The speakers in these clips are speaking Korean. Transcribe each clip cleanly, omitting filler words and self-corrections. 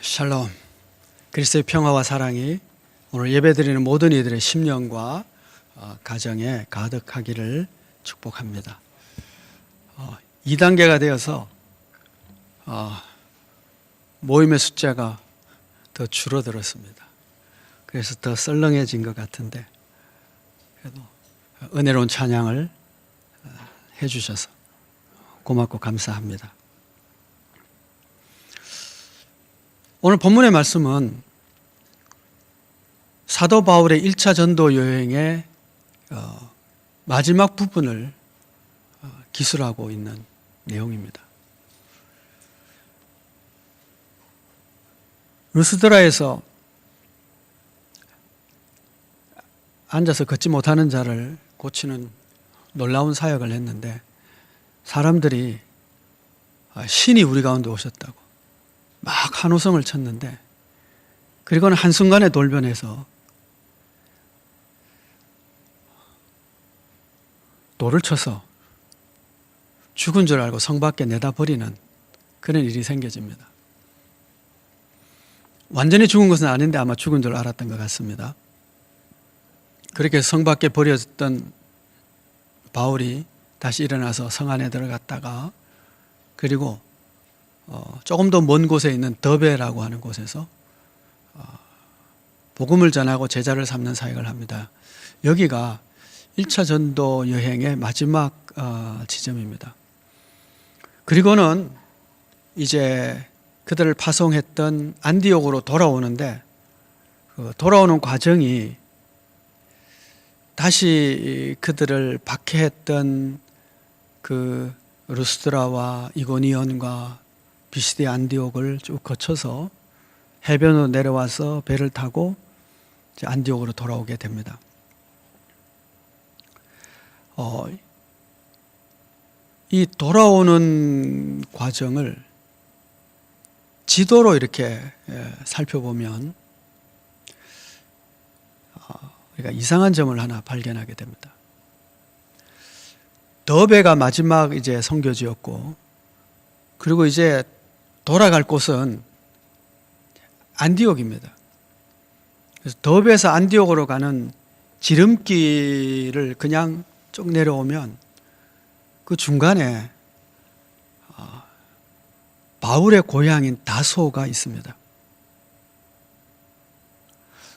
샬롬. 그리스도의 평화와 사랑이 오늘 예배드리는 모든 이들의 심령과 가정에 가득하기를 축복합니다. 2단계가 되어서 모임의 숫자가 더 줄어들었습니다. 그래서 더 썰렁해진 것 같은데 그래도 은혜로운 찬양을 해주셔서 고맙고 감사합니다. 오늘 본문의 말씀은 사도 바울의 1차 전도 여행의 마지막 부분을 기술하고 있는 내용입니다. 루스드라에서 앉아서 걷지 못하는 자를 고치는 놀라운 사역을 했는데 사람들이 신이 우리 가운데 오셨다고 막 환호성을 쳤는데 그리고는 한순간에 돌변해서 돌을 쳐서 죽은 줄 알고 성 밖에 내다 버리는 그런 일이 생겨집니다. 완전히 죽은 것은 아닌데 아마 죽은 줄 알았던 것 같습니다. 그렇게 성 밖에 버려졌던 바울이 다시 일어나서 성 안에 들어갔다가 그리고 조금 더 먼 곳에 있는 더베라고 하는 곳에서 복음을 전하고 제자를 삼는 사역을 합니다. 여기가 1차 전도 여행의 마지막 지점입니다. 그리고는 이제 그들을 파송했던 안디옥으로 돌아오는데 돌아오는 과정이 다시 그들을 박해했던 그 루스드라와 이고니온과 비시디 안디옥을 쭉 거쳐서 해변으로 내려와서 배를 타고 이제 안디옥으로 돌아오게 됩니다. 이 돌아오는 과정을 지도로 이렇게 살펴보면 우리가 이상한 점을 하나 발견하게 됩니다. 더베가 마지막 이제 선교지였고 그리고 이제 돌아갈 곳은 안디옥입니다. 그래서 더베에서 안디옥으로 가는 지름길을 그냥 쭉 내려오면 그 중간에 바울의 고향인 다소가 있습니다.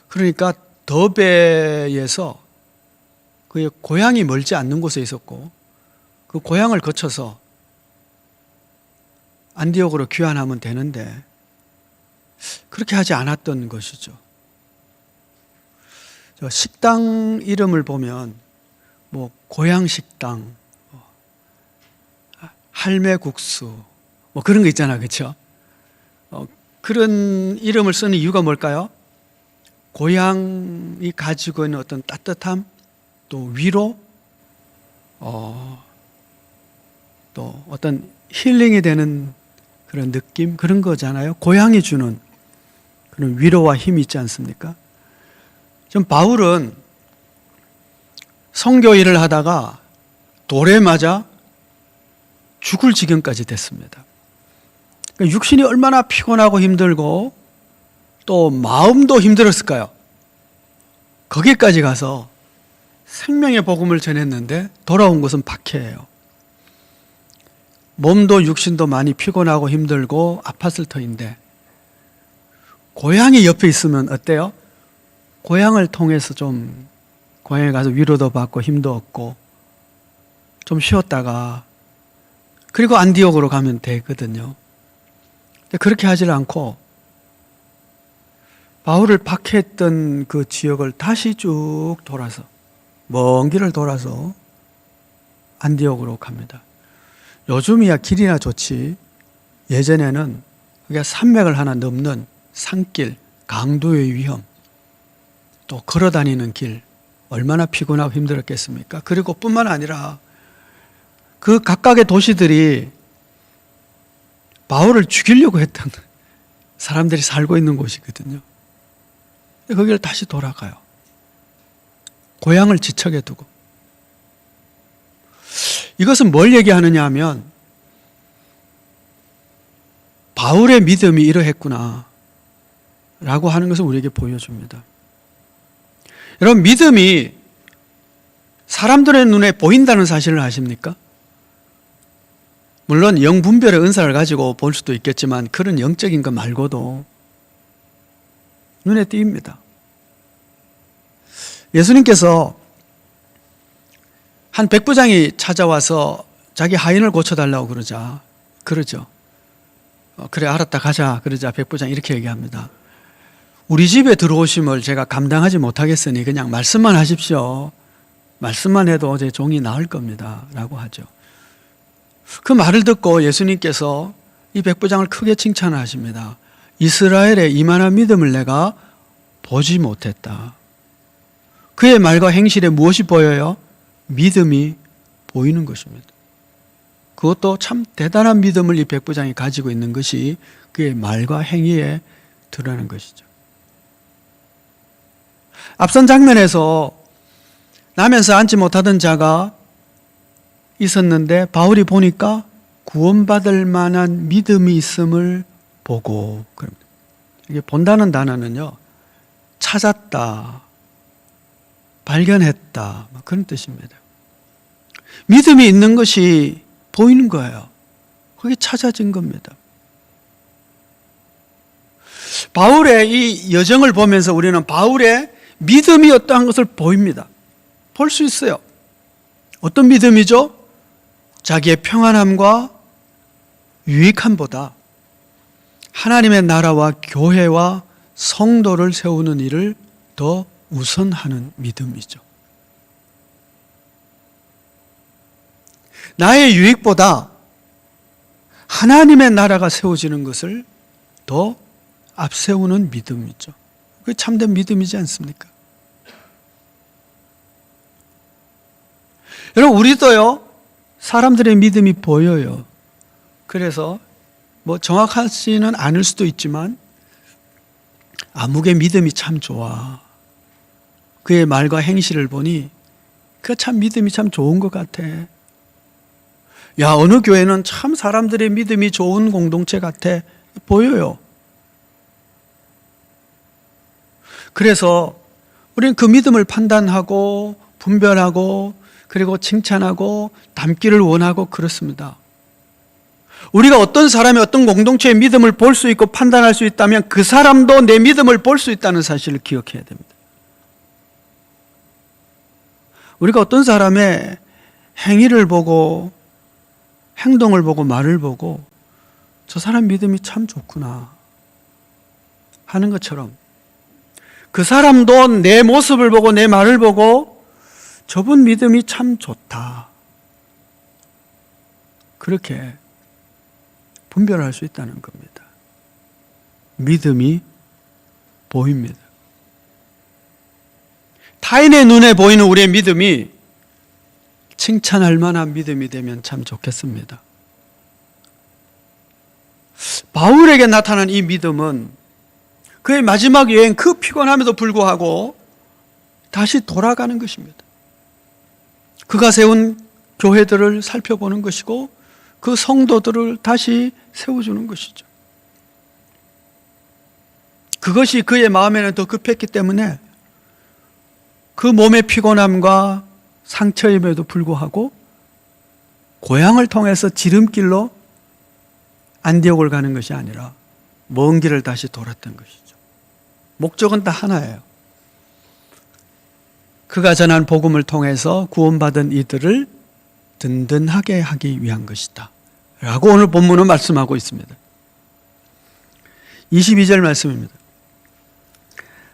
그러니까 더베에서 그의 고향이 멀지 않는 곳에 있었고 그 고향을 거쳐서 안디옥으로 귀환하면 되는데 그렇게 하지 않았던 것이죠. 식당 이름을 보면 뭐 고향식당, 할매국수 뭐 그런 거 있잖아요. 그렇죠? 그런 이름을 쓰는 이유가 뭘까요? 고향이 가지고 있는 어떤 따뜻함, 또 위로, 또 어떤 힐링이 되는 그런 느낌, 그런 거잖아요. 고향이 주는 그런 위로와 힘이 있지 않습니까? 좀 바울은 선교 일을 하다가 돌에 맞아 죽을 지경까지 됐습니다. 그러니까 육신이 얼마나 피곤하고 힘들고 또 마음도 힘들었을까요? 거기까지 가서 생명의 복음을 전했는데 돌아온 것은 박해예요. 몸도 육신도 많이 피곤하고 힘들고 아팠을 터인데 고향이 옆에 있으면 어때요? 고향을 통해서 좀 고향에 가서 위로도 받고 힘도 얻고 좀 쉬었다가 그리고 안디옥으로 가면 되거든요. 근데 그렇게 하질 않고 바울을 박해했던 그 지역을 다시 쭉 돌아서 먼 길을 돌아서 안디옥으로 갑니다. 요즘이야 길이나 좋지 예전에는 그게 산맥을 하나 넘는 산길, 강도의 위험, 또 걸어다니는 길 얼마나 피곤하고 힘들었겠습니까? 그리고 뿐만 아니라 그 각각의 도시들이 바울을 죽이려고 했던 사람들이 살고 있는 곳이거든요. 거기를 다시 돌아가요. 고향을 지척에 두고. 이것은 뭘 얘기하느냐 하면 바울의 믿음이 이러했구나. 라고 하는 것을 우리에게 보여줍니다. 여러분, 믿음이 사람들의 눈에 보인다는 사실을 아십니까? 물론 영분별의 은사를 가지고 볼 수도 있겠지만 그런 영적인 것 말고도 눈에 띕니다. 예수님께서 한 백부장이 찾아와서 자기 하인을 고쳐달라고 그러죠. 그래, 알았다, 가자. 그러자 백부장이 이렇게 얘기합니다. 우리 집에 들어오심을 제가 감당하지 못하겠으니 그냥 말씀만 하십시오. 말씀만 해도 제 종이 나을 겁니다. 라고 하죠. 그 말을 듣고 예수님께서 이 백부장을 크게 칭찬하십니다. 이스라엘의 이만한 믿음을 내가 보지 못했다. 그의 말과 행실에 무엇이 보여요? 믿음이 보이는 것입니다. 그것도 참 대단한 믿음을 이 백부장이 가지고 있는 것이 그의 말과 행위에 드러나는 것이죠. 앞선 장면에서 나면서 앉지 못하던 자가 있었는데 바울이 보니까 구원받을 만한 믿음이 있음을 보고, 이게 본다는 단어는요, 찾았다, 발견했다, 그런 뜻입니다. 믿음이 있는 것이 보이는 거예요. 그게 찾아진 겁니다. 바울의 이 여정을 보면서 우리는 바울의 믿음이 어떠한 것을 보입니다. 볼 수 있어요. 어떤 믿음이죠? 자기의 평안함과 유익함보다 하나님의 나라와 교회와 성도를 세우는 일을 더 우선하는 믿음이죠. 나의 유익보다 하나님의 나라가 세워지는 것을 더 앞세우는 믿음이죠. 그게 참된 믿음이지 않습니까? 여러분, 우리도요, 사람들의 믿음이 보여요. 그래서 정확하지는 않을 수도 있지만 아무개 믿음이 참 좋아. 그의 말과 행실을 보니 그 참 믿음이 참 좋은 것 같아. 야, 어느 교회는 참 사람들의 믿음이 좋은 공동체 같아. 보여요. 그래서 우리는 그 믿음을 판단하고 분별하고 그리고 칭찬하고 닮기를 원하고 그렇습니다. 우리가 어떤 사람이 어떤 공동체의 믿음을 볼 수 있고 판단할 수 있다면 그 사람도 내 믿음을 볼 수 있다는 사실을 기억해야 됩니다. 우리가 어떤 사람의 행위를 보고 행동을 보고 말을 보고 저 사람 믿음이 참 좋구나 하는 것처럼 그 사람도 내 모습을 보고 내 말을 보고 저분 믿음이 참 좋다. 그렇게 분별할 수 있다는 겁니다. 믿음이 보입니다. 타인의 눈에 보이는 우리의 믿음이 칭찬할 만한 믿음이 되면 참 좋겠습니다. 바울에게 나타난 이 믿음은 그의 마지막 여행 그 피곤함에도 불구하고 다시 돌아가는 것입니다. 그가 세운 교회들을 살펴보는 것이고 그 성도들을 다시 세워주는 것이죠. 그것이 그의 마음에는 더 급했기 때문에 그 몸의 피곤함과 상처임에도 불구하고 고향을 통해서 지름길로 안디옥을 가는 것이 아니라 먼 길을 다시 돌았던 것이죠. 목적은 다 하나예요. 그가 전한 복음을 통해서 구원받은 이들을 든든하게 하기 위한 것이다 라고 오늘 본문은 말씀하고 있습니다. 22절 말씀입니다.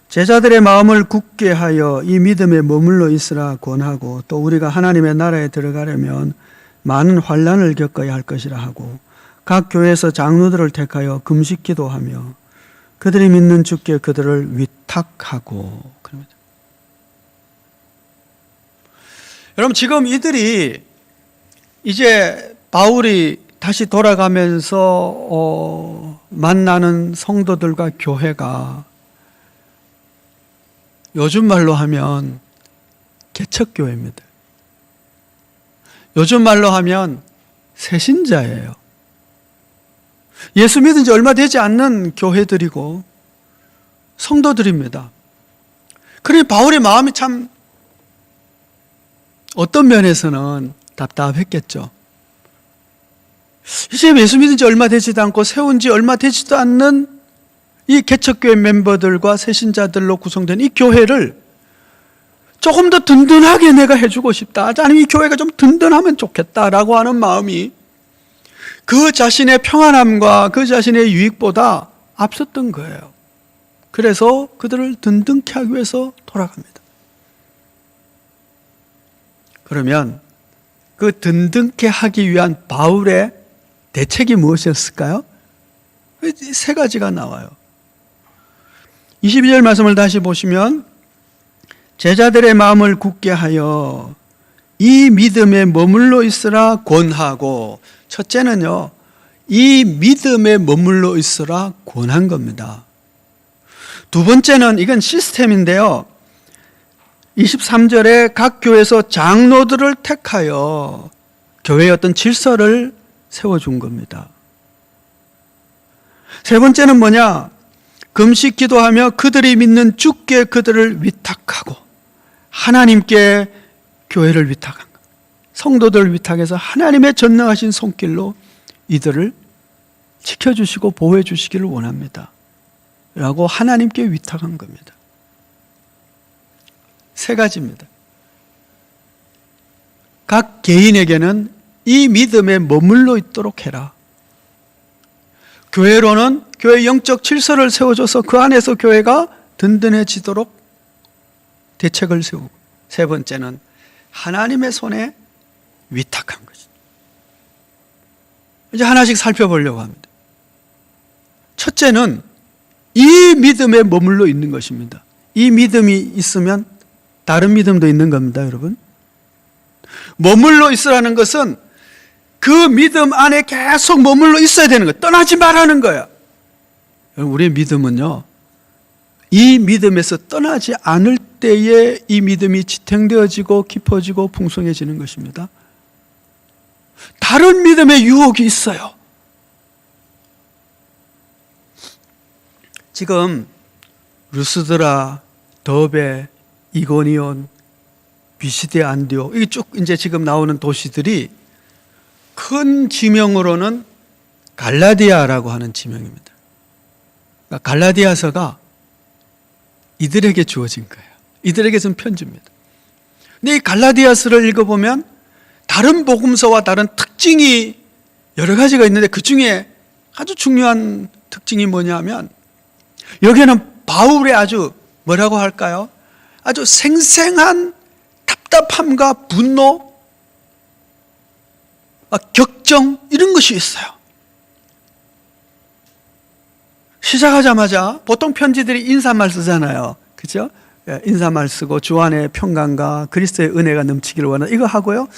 제자들의 마음을 굳게 하여 이 믿음에 머물러 있으라 권하고 또 우리가 하나님의 나라에 들어가려면 많은 환난을 겪어야 할 것이라 하고 각 교회에서 장로들을 택하여 금식 기도하며 그들이 믿는 주께 그들을 위탁하고. 그럽니다. 여러분, 지금 이들이 이제 바울이 다시 돌아가면서 만나는 성도들과 교회가 요즘 말로 하면 개척교회입니다. 요즘 말로 하면 새신자예요. 예수 믿은 지 얼마 되지 않는 교회들이고 성도들입니다. 그러니 바울의 마음이 참 어떤 면에서는 답답했겠죠. 이제 예수 믿은 지 얼마 되지도 않고 세운 지 얼마 되지도 않는 이 개척교회 멤버들과 새신자들로 구성된 이 교회를 조금 더 든든하게 내가 해주고 싶다. 아니면 이 교회가 좀 든든하면 좋겠다라고 하는 마음이 그 자신의 평안함과 그 자신의 유익보다 앞섰던 거예요. 그래서 그들을 든든케 하기 위해서 돌아갑니다. 그러면 그 든든케 하기 위한 바울의 대책이 무엇이었을까요? 세 가지가 나와요. 22절 말씀을 다시 보시면 제자들의 마음을 굳게 하여 이 믿음에 머물러 있으라 권하고, 첫째는요, 이 믿음에 머물러 있으라 권한 겁니다. 두 번째는 이건 시스템인데요. 23절에 각 교회에서 장로들을 택하여 교회의 어떤 질서를 세워준 겁니다. 세 번째는 뭐냐? 금식 기도하며 그들이 믿는 주께 그들을 위탁하고 하나님께 교회를 위탁한 것. 성도들을 위탁해서 하나님의 전능하신 손길로 이들을 지켜주시고 보호해 주시기를 원합니다. 라고 하나님께 위탁한 겁니다. 세 가지입니다. 각 개인에게는 이 믿음에 머물러 있도록 해라. 교회로는 교회 영적 질서를 세워줘서 그 안에서 교회가 든든해지도록 대책을 세우고, 세 번째는 하나님의 손에 위탁한 것입니다. 이제 하나씩 살펴보려고 합니다. 첫째는 이 믿음에 머물러 있는 것입니다. 이 믿음이 있으면 다른 믿음도 있는 겁니다, 여러분. 머물러 있으라는 것은 그 믿음 안에 계속 머물러 있어야 되는 거예요. 떠나지 말라는 거예요. 우리의 믿음은요, 이 믿음에서 떠나지 않을 때에 이 믿음이 지탱되어지고 깊어지고 풍성해지는 것입니다. 다른 믿음의 유혹이 있어요. 지금 루스드라, 더베, 이고니온, 비시데 안디오, 이게 쭉 이제 지금 나오는 도시들이 큰 지명으로는 갈라디아라고 하는 지명입니다. 그러니까 갈라디아서가 이들에게 주어진 거예요. 이들에게 준 편지입니다. 근데 이 갈라디아서를 읽어보면 다른 복음서와 다른 특징이 여러 가지가 있는데 그 중에 아주 중요한 특징이 뭐냐면 여기에는 바울의 아주 뭐라고 할까요? 아주 생생한 답답함과 분노, 격정 이런 것이 있어요. 시작하자마자 보통 편지들이 인사말 쓰잖아요. 그죠? 인사말 쓰고 주 안의 평강과 그리스도의 은혜가 넘치기를 원한다. 이거 하고요.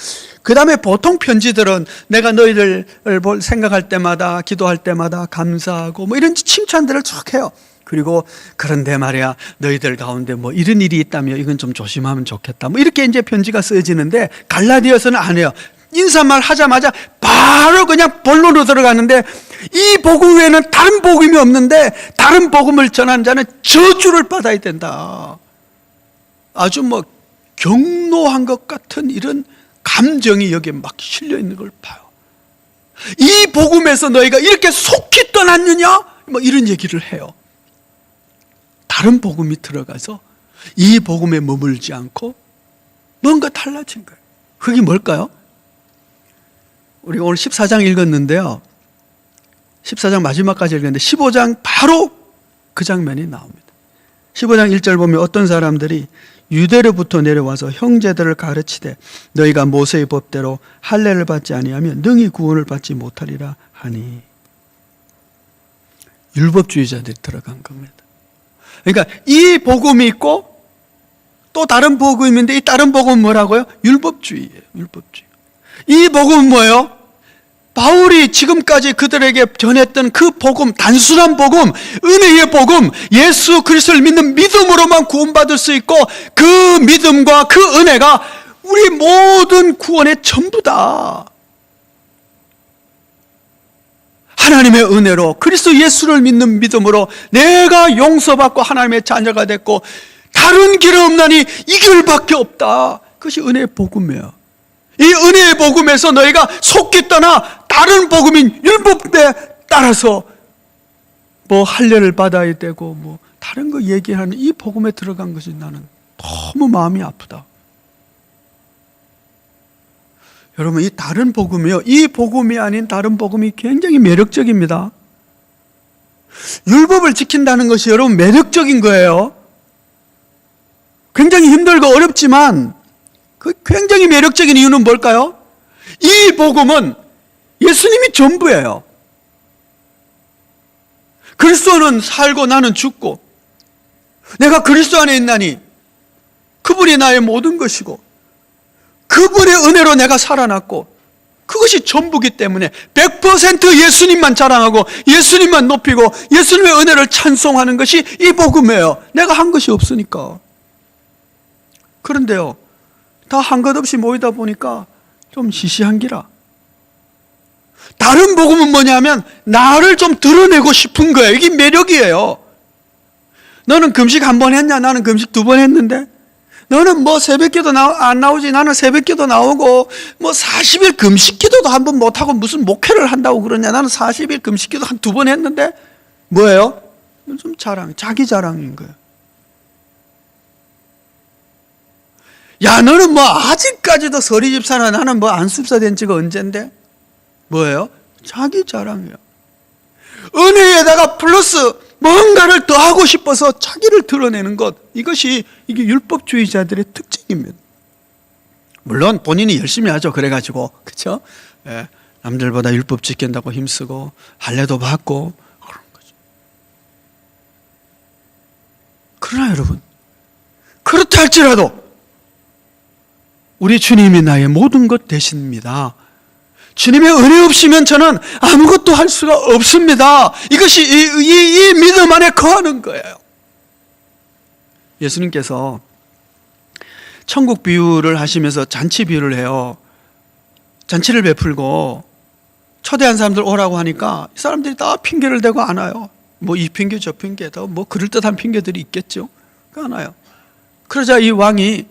그 다음에 보통 편지들은 내가 너희들을 생각할 때마다 기도할 때마다 감사하고 뭐 이런 칭찬들을 쭉 해요. 그리고 그런데 말이야 너희들 가운데 뭐 이런 일이 있다며 이건 좀 조심하면 좋겠다. 뭐 이렇게 이제 편지가 쓰여지는데 갈라디아서는 안 해요. 인사말 하자마자 바로 그냥 본론으로 들어가는데 이 복음 외에는 다른 복음이 없는데 다른 복음을 전하는 자는 저주를 받아야 된다. 아주 뭐 경노한 것 같은 이런 감정이 여기에 막 실려 있는 걸 봐요. 이 복음에서 너희가 이렇게 속히 떠났느냐? 뭐 이런 얘기를 해요. 다른 복음이 들어가서 이 복음에 머물지 않고 뭔가 달라진 거예요. 그게 뭘까요? 우리가 오늘 14장 읽었는데요. 14장 마지막까지 읽었는데 15장 바로 그 장면이 나옵니다. 15장 1절 보면 어떤 사람들이 유대로부터 내려와서 형제들을 가르치되 너희가 모세의 법대로 할례를 받지 아니하면 능히 구원을 받지 못하리라 하니. 율법주의자들이 들어간 겁니다. 그러니까 이 복음이 있고 또 다른 복음인데 이 다른 복음은 뭐라고요? 율법주의예요. 율법주의. 이 복음은 뭐예요? 바울이 지금까지 그들에게 전했던 그 복음, 단순한 복음, 은혜의 복음, 예수 그리스도를 믿는 믿음으로만 구원받을 수 있고 그 믿음과 그 은혜가 우리 모든 구원의 전부다. 하나님의 은혜로 그리스도 예수를 믿는 믿음으로 내가 용서받고 하나님의 자녀가 됐고 다른 길은 없나니 이 길밖에 없다. 그것이 은혜의 복음이에요. 이 은혜의 복음에서 너희가 속기 떠나 다른 복음인 율법에 따라서 뭐 할례를 받아야 되고 뭐 다른 거 얘기하는 이 복음에 들어간 것이 나는 너무 마음이 아프다. 여러분, 이 다른 복음이요, 이 복음이 아닌 다른 복음이 굉장히 매력적입니다. 율법을 지킨다는 것이 여러분 매력적인 거예요. 굉장히 힘들고 어렵지만 그 굉장히 매력적인 이유는 뭘까요? 이 복음은 예수님이 전부예요. 그리스도는 살고 나는 죽고 내가 그리스도 안에 있나니 그분이 나의 모든 것이고 그분의 은혜로 내가 살아났고 그것이 전부기 때문에 100% 예수님만 자랑하고 예수님만 높이고 예수님의 은혜를 찬송하는 것이 이 복음이에요. 내가 한 것이 없으니까. 그런데요, 다 한 것 없이 모이다 보니까 좀 시시한기라. 다른 복음은 뭐냐면 나를 좀 드러내고 싶은 거예요. 이게 매력이에요. 너는 금식 한 번 했냐? 나는 금식 2번 했는데. 너는 뭐 새벽기도 안 나오지? 나는 새벽기도 나오고 뭐 40일 금식기도도 한 번 못하고 무슨 목회를 한다고 그러냐? 나는 40일 금식기도 한 2번 했는데. 뭐예요? 좀 자기 자랑인 거예요. 야, 너는 뭐 아직까지도 서리집사나 나는 뭐 안수집사 된 지가 언젠데? 뭐예요? 자기 자랑이에요. 은혜에다가 플러스 뭔가를 더 하고 싶어서 자기를 드러내는 것, 이게 율법주의자들의 특징입니다. 물론 본인이 열심히 하죠. 그래가지고, 그렇죠? 예, 남들보다 율법 지킨다고 힘쓰고 할례도 받고 그런 거죠. 그러나 여러분, 그렇다 할지라도 우리 주님이 나의 모든 것 되십니다. 주님의 은혜 없이면 저는 아무것도 할 수가 없습니다. 이것이 이 믿음 안에 거하는 거예요. 예수님께서 천국 비유를 하시면서 잔치 비유를 해요. 잔치를 베풀고 초대한 사람들 오라고 하니까 이 사람들이 다 핑계를 대고 안 와요. 뭐 이 핑계 저 핑계 더 뭐 그럴듯한 핑계들이 있겠죠. 안 와요. 그러자 이 왕이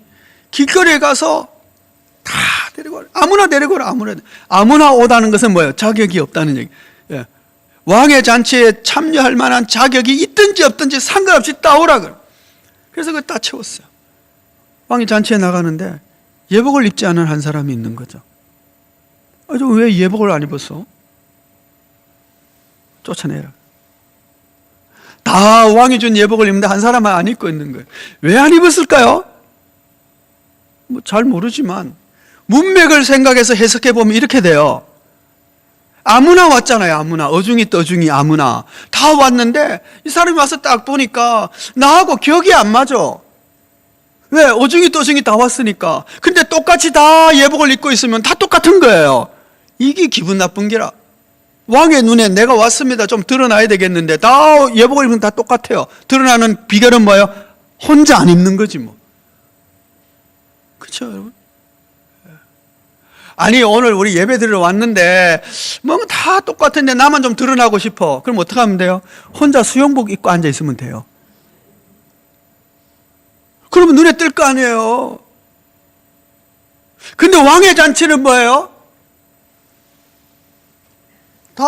길거리에 가서 다 데리고 와라. 아무나 데리고 와라. 아무나 오다는 것은 뭐예요? 자격이 없다는 얘기. 예. 왕의 잔치에 참여할 만한 자격이 있든지 없든지 상관없이 따오라. 그래서 그걸 다 채웠어요. 왕이 잔치에 나가는데 예복을 입지 않은 한 사람이 있는 거죠. 왜 예복을 안 입었어? 쫓아내라. 다 왕이 준 예복을 입는데 한 사람은 안 입고 있는 거예요. 왜 안 입었을까요? 뭐 잘 모르지만 문맥을 생각해서 해석해 보면 이렇게 돼요. 아무나 왔잖아요. 아무나. 어중이 떠중이 아무나 다 왔는데 이 사람이 와서 딱 보니까 나하고 기억이 안 맞아. 왜? 어중이 떠중이 다 왔으니까. 근데 똑같이 다 예복을 입고 있으면 다 똑같은 거예요. 이게 기분 나쁜 게라. 왕의 눈에 내가 왔습니다. 좀 드러나야 되겠는데 다 예복을 입으면 다 똑같아요. 드러나는 비결은 뭐예요? 혼자 안 입는 거지 뭐. 그렇죠, 여러분? 아니, 오늘 우리 예배 드리러 왔는데 뭔가 다 똑같은데 나만 좀 드러나고 싶어. 그럼 어떻게 하면 돼요? 혼자 수영복 입고 앉아 있으면 돼요. 그러면 눈에 뜰 거 아니에요. 근데 왕의 잔치는 뭐예요? 다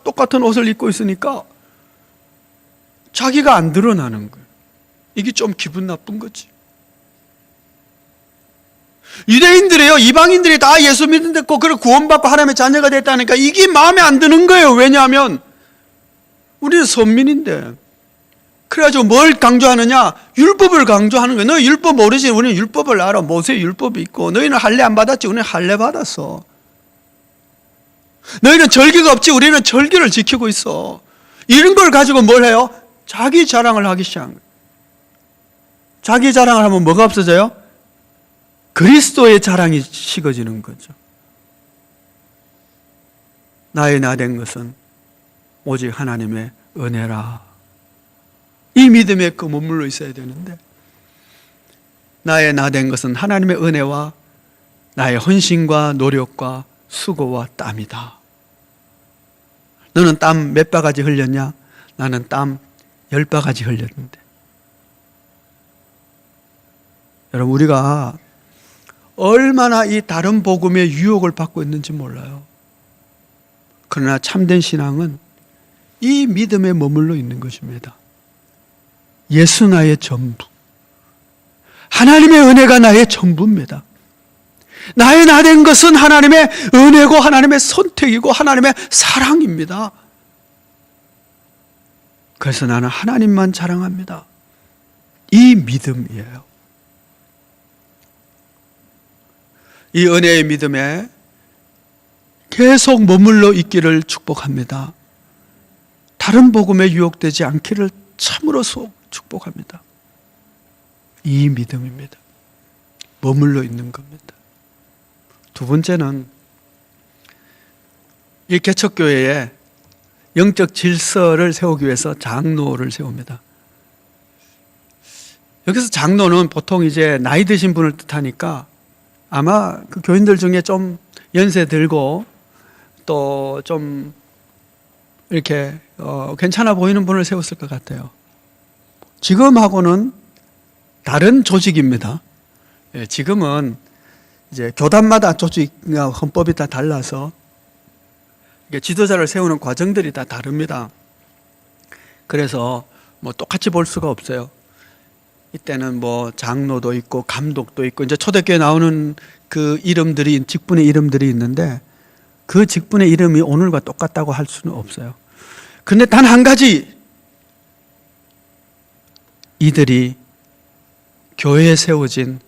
똑같은 옷을 입고 있으니까 자기가 안 드러나는 거예요. 이게 좀 기분 나쁜 거지. 유대인들이요, 이방인들이 다 예수 믿는다고 그걸 구원받고 하나님의 자녀가 됐다니까 이게 마음에 안 드는 거예요. 왜냐하면 우리는 선민인데. 그래가지고 뭘 강조하느냐? 율법을 강조하는 거예요. 너 율법 모르지? 우리는 율법을 알아. 모세 율법이 있고. 너희는 할례 안 받았지? 우리는 할례 받았어. 너희는 절기가 없지? 우리는 절기를 지키고 있어. 이런 걸 가지고 뭘 해요? 자기 자랑을 하기 시작한 거예요. 자기 자랑을 하면 뭐가 없어져요? 그리스도의 자랑이 식어지는 거죠. 나의 나 된 것은 오직 하나님의 은혜라. 이 믿음에 그 머물러 있어야 되는데 나의 나 된 것은 하나님의 은혜와 나의 헌신과 노력과 수고와 땀이다. 너는 땀 몇 바가지 흘렸냐? 나는 땀 10바가지 흘렸는데. 여러분, 우리가 얼마나 이 다른 복음의 유혹을 받고 있는지 몰라요. 그러나 참된 신앙은 이 믿음에 머물러 있는 것입니다. 예수 나의 전부. 하나님의 은혜가 나의 전부입니다. 나의 나 된 것은 하나님의 은혜고 하나님의 선택이고 하나님의 사랑입니다. 그래서 나는 하나님만 자랑합니다. 이 믿음이에요. 이 은혜의 믿음에 계속 머물러 있기를 축복합니다. 다른 복음에 유혹되지 않기를 참으로서 축복합니다. 이 믿음입니다. 머물러 있는 겁니다. 두 번째는 이 개척교회에 영적 질서를 세우기 위해서 장로를 세웁니다. 여기서 장로는 보통 이제 나이 드신 분을 뜻하니까 아마 그 교인들 중에 좀 연세 들고 또 좀 이렇게 괜찮아 보이는 분을 세웠을 것 같아요. 지금하고는 다른 조직입니다. 지금은 이제 교단마다 조직과 헌법이 다 달라서 지도자를 세우는 과정들이 다 다릅니다. 그래서 뭐 똑같이 볼 수가 없어요. 이때는 뭐 장로도 있고 감독도 있고 이제 초대교회 나오는 그 이름들이 직분의 이름들이 있는데 그 직분의 이름이 오늘과 똑같다고 할 수는 없어요. 그런데 단 한 가지, 이들이 교회에 세워진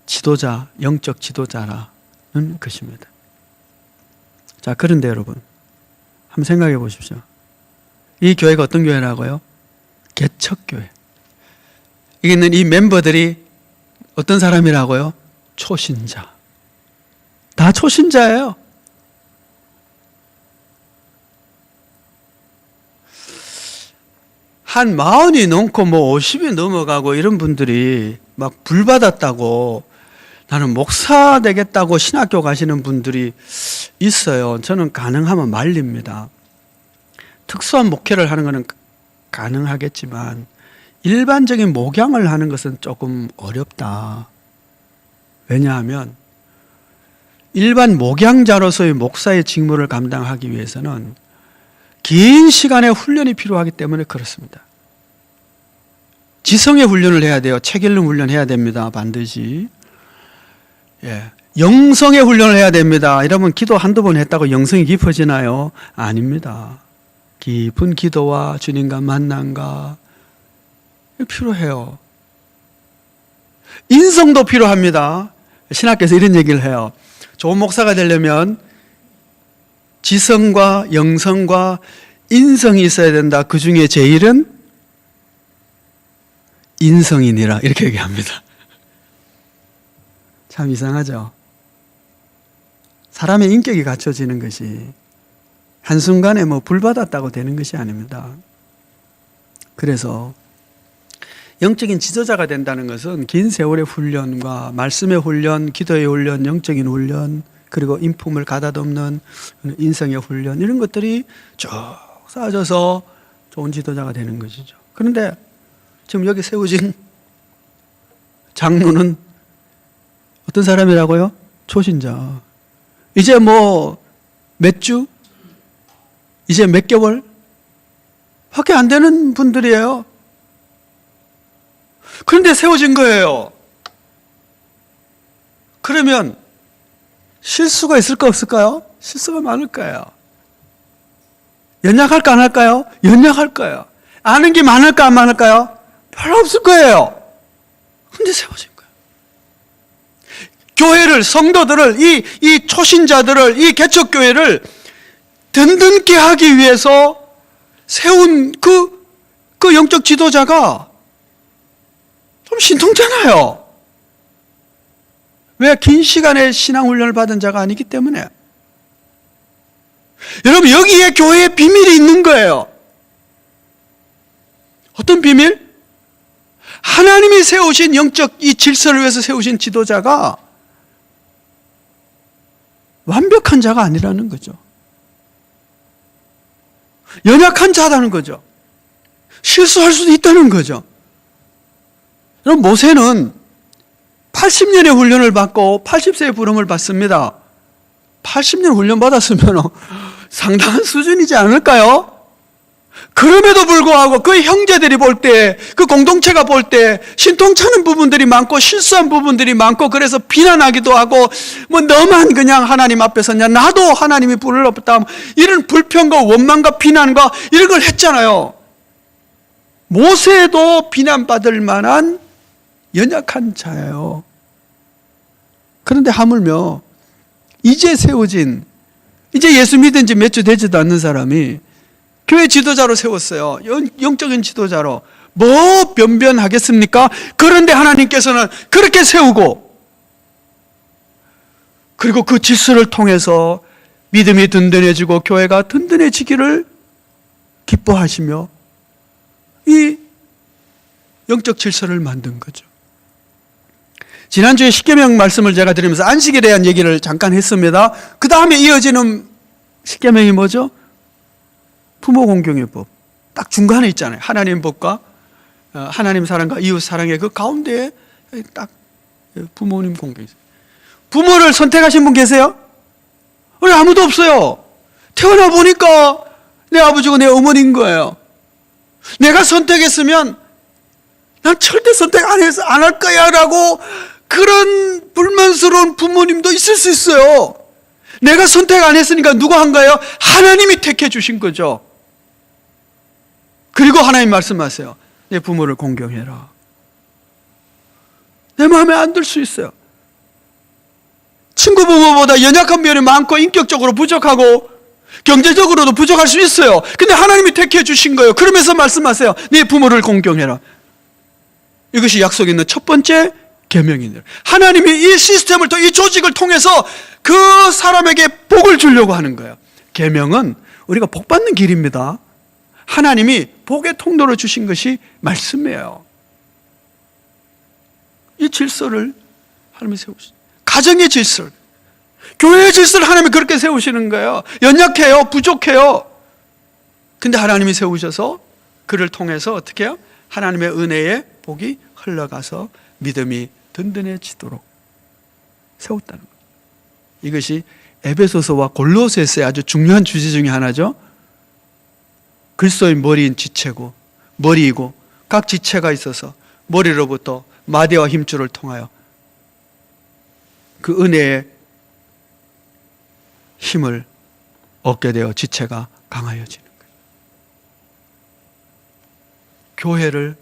지도자, 영적 지도자라는 것입니다. 자, 그런데 여러분, 한번 생각해 보십시오. 이 교회가 어떤 교회라고요? 개척교회. 여기 있는 이 멤버들이 어떤 사람이라고요? 초신자. 다 초신자예요. 한 40이 넘고 뭐 50이 넘어가고 이런 분들이 막 불받았다고 나는 목사 되겠다고 신학교 가시는 분들이 있어요. 저는 가능하면 말립니다. 특수한 목회를 하는 것은 가능하겠지만 일반적인 목양을 하는 것은 조금 어렵다. 왜냐하면 일반 목양자로서의 목사의 직무를 감당하기 위해서는 긴 시간의 훈련이 필요하기 때문에 그렇습니다. 지성의 훈련을 해야 돼요. 책 읽는 훈련 해야 됩니다. 반드시. 영성의 훈련을 해야 됩니다. 이러면 기도 한두 번 했다고 영성이 깊어지나요? 아닙니다. 깊은 기도와 주님과 만남과 필요해요. 인성도 필요합니다. 신학교에서 이런 얘기를 해요. 좋은 목사가 되려면 지성과 영성과 인성이 있어야 된다. 그 중에 제일은 인성이니라 이렇게 얘기합니다. 참 이상하죠. 사람의 인격이 갖춰지는 것이 한순간에 뭐 불받았다고 되는 것이 아닙니다. 그래서 영적인 지도자가 된다는 것은 긴 세월의 훈련과 말씀의 훈련, 기도의 훈련, 영적인 훈련, 그리고 인품을 가다듬는 인성의 훈련, 이런 것들이 쭉 쌓아져서 좋은 지도자가 되는 것이죠. 그런데 지금 여기 세워진 장로는 어떤 사람이라고요? 초신자. 이제 뭐 몇 주? 이제 몇 개월? 밖에 안 되는 분들이에요. 그런데 세워진 거예요. 그러면 실수가 있을까 없을까요? 실수가 많을 거예요. 연약할까 안 할까요? 연약할 거예요. 아는 게 많을까 안 많을까요? 별로 없을 거예요. 그런데 세워진 거예요. 교회를, 성도들을, 이 초신자들을, 이 개척교회를 든든케 하기 위해서 세운 그 영적 지도자가 좀 신통잖아요. 왜? 긴 시간의 신앙훈련을 받은 자가 아니기 때문에. 여러분, 여기에 교회에 비밀이 있는 거예요. 어떤 비밀? 하나님이 세우신 영적 이 질서를 위해서 세우신 지도자가 완벽한 자가 아니라는 거죠. 연약한 자라는 거죠. 실수할 수도 있다는 거죠. 그럼 모세는 80년의 훈련을 받고 80세의 부름을 받습니다. 80년 훈련 받았으면 상당한 수준이지 않을까요? 그럼에도 불구하고 그 형제들이 볼 때, 그 공동체가 볼 때 신통찮은 부분들이 많고 실수한 부분들이 많고, 그래서 비난하기도 하고, 뭐 너만 그냥 하나님 앞에 서냐, 나도 하나님이 불렀다, 이런 불평과 원망과 비난과 이런 걸 했잖아요. 모세도 비난받을 만한 연약한 자예요. 그런데 하물며 이제 세워진, 이제 예수 믿은 지 몇 주 되지도 않는 사람이 교회 지도자로 세웠어요. 영적인 지도자로. 뭐 변변하겠습니까? 그런데 하나님께서는 그렇게 세우고, 그리고 그 질서를 통해서 믿음이 든든해지고 교회가 든든해지기를 기뻐하시며 이 영적 질서를 만든 거죠. 지난주에 십계명 말씀을 제가 드리면서 안식에 대한 얘기를 잠깐 했습니다. 그 다음에 이어지는 십계명이 뭐죠? 부모 공경의 법. 딱 중간에 있잖아요. 하나님 법과 하나님 사랑과 이웃 사랑의 그 가운데에 딱 부모님 공경이 있어요. 부모를 선택하신 분 계세요? 우리 아무도 없어요. 태어나 보니까 내 아버지고 내 어머니인 거예요. 내가 선택했으면 난 절대 선택 안 할 거야 라고 그런 불만스러운 부모님도 있을 수 있어요. 내가 선택 안 했으니까 누가 한 거예요? 하나님이 택해 주신 거죠. 그리고 하나님 말씀하세요. 내 부모를 공경해라. 내 마음에 안 들 수 있어요. 친구 부모보다 연약한 면이 많고 인격적으로 부족하고 경제적으로도 부족할 수 있어요. 근데 하나님이 택해 주신 거예요. 그러면서 말씀하세요. 네 부모를 공경해라. 이것이 약속 있는 첫 번째 계명이네요. 하나님이 이 시스템을 이 조직을 통해서 그 사람에게 복을 주려고 하는 거예요. 계명은 우리가 복 받는 길입니다. 하나님이 복의 통로를 주신 것이 말씀이에요. 이 질서를 하나님이 세우시죠. 가정의 질서, 교회의 질서를 하나님이 그렇게 세우시는 거예요. 연약해요, 부족해요. 근데 하나님이 세우셔서 그를 통해서 어떻게 해요? 하나님의 은혜의 복이 흘러가서 믿음이 든든해지도록 세웠다는 거예요. 이것이 에베소서와 골로새서의 아주 중요한 주제 중에 하나죠. 그리스도의 머리인 지체고, 머리이고 각 지체가 있어서 머리로부터 마대와 힘줄을 통하여 그 은혜의 힘을 얻게 되어 지체가 강하여지는 거예요. 교회를,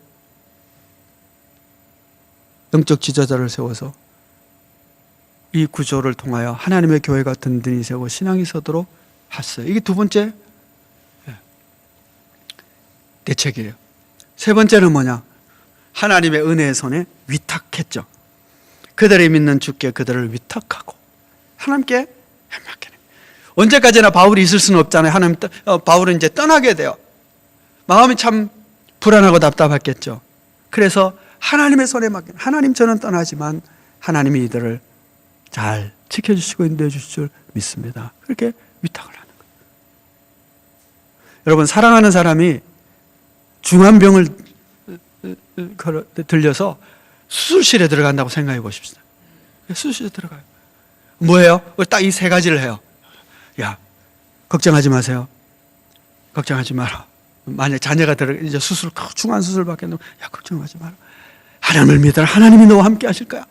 영적 지도자를 세워서 이 구조를 통하여 하나님의 교회가 든든히 세우고 신앙이 서도록 했어요. 이게 두 번째 대책이에요. 세 번째는 뭐냐? 하나님의 은혜의 손에 위탁했죠. 그들이 믿는 주께 그들을 위탁하고 하나님께 맡기는. 언제까지나 바울이 있을 수는 없잖아요. 바울은 이제 떠나게 돼요. 마음이 참 불안하고 답답했겠죠. 그래서 하나님의 손에 맡긴, 하나님 저는 떠나지만 하나님이 이들을 잘 지켜주시고 인도해 주실 줄 믿습니다. 그렇게 위탁을 하는 거예요. 여러분, 사랑하는 사람이 중한 병을 들려서 수술실에 들어간다고 생각해 보십시다. 수술실에 들어가요. 뭐예요? 딱 이 세 가지를 해요. 야, 걱정하지 마세요. 걱정하지 마라. 만약 자녀가 이제 중한 수술 받겠는데, 야, 걱정하지 마라. 하나님을 믿어라. 하나님이 너와 함께 하실 거야.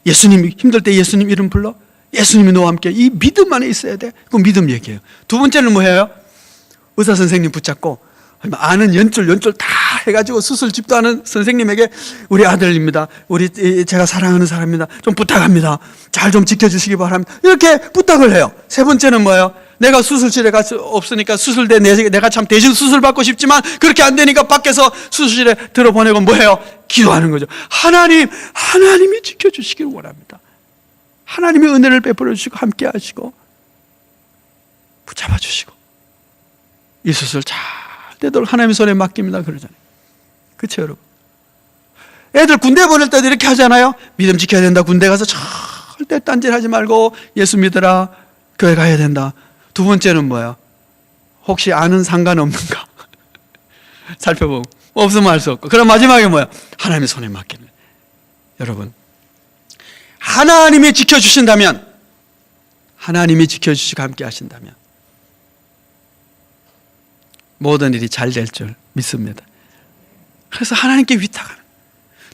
예수님이 힘들 때 예수님 이름 불러. 예수님이 너와 함께. 이 믿음 안에 있어야 돼. 그 믿음 얘기해요. 두 번째는 뭐예요? 의사 선생님 붙잡고 아는 연줄 다 해가지고 수술 집도하는 선생님에게 우리 아들입니다. 제가 사랑하는 사람입니다. 좀 부탁합니다. 잘 좀 지켜주시기 바랍니다. 이렇게 부탁을 해요. 세 번째는 뭐예요? 내가 수술실에 갈 수 없으니까 수술대 내가 참 대신 수술 받고 싶지만 그렇게 안 되니까 밖에서 수술실에 들어보내고 뭐해요? 기도하는 거죠. 하나님이 지켜주시기를 원합니다. 하나님이 은혜를 베풀어 주시고 함께 하시고 붙잡아 주시고 이 수술 잘 되도록 하나님의 손에 맡깁니다. 그러잖아요. 그렇죠, 여러분? 애들 군대 보낼 때도 이렇게 하잖아요. 믿음 지켜야 된다. 군대 가서 절대 딴짓하지 말고 예수 믿어라. 교회 가야 된다. 두 번째는 뭐예요? 혹시 아는 상관 없는가? 살펴보고 없으면 할 수 없고. 그럼 마지막에 뭐야? 하나님의 손에 맡기는. 여러분, 하나님이 지켜주신다면, 하나님이 지켜주시고 함께 하신다면 모든 일이 잘 될 줄 믿습니다. 그래서 하나님께 위탁하는,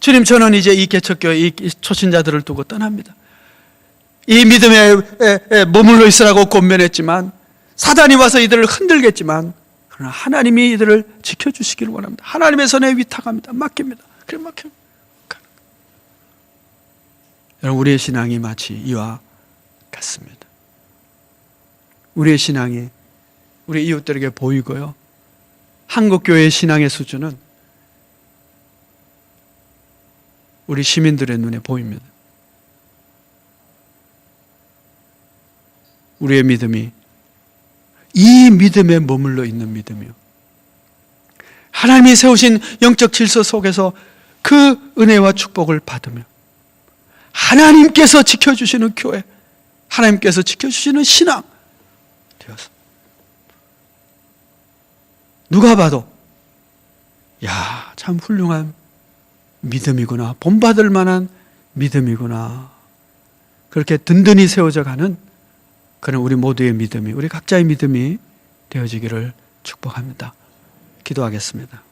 주님, 저는 이제 이 개척교회, 이 초신자들을 두고 떠납니다. 이 믿음에 머물러 있으라고 권면했지만 사단이 와서 이들을 흔들겠지만, 그러나 하나님이 이들을 지켜주시기를 원합니다. 하나님의 손에 위탁합니다. 맡깁니다. 그래, 맡깁니다. 여러분, 우리의 신앙이 마치 이와 같습니다. 우리의 신앙이 우리 이웃들에게 보이고요, 한국교회의 신앙의 수준은 우리 시민들의 눈에 보입니다. 우리의 믿음이 이 믿음에 머물러 있는 믿음이요, 하나님이 세우신 영적 질서 속에서 그 은혜와 축복을 받으며 하나님께서 지켜주시는 교회, 하나님께서 지켜주시는 신앙 되어서 누가 봐도 야, 참 훌륭한 믿음이구나, 본받을 만한 믿음이구나, 그렇게 든든히 세워져 가는 그런 우리 모두의 믿음이, 우리 각자의 믿음이 되어지기를 축복합니다. 기도하겠습니다.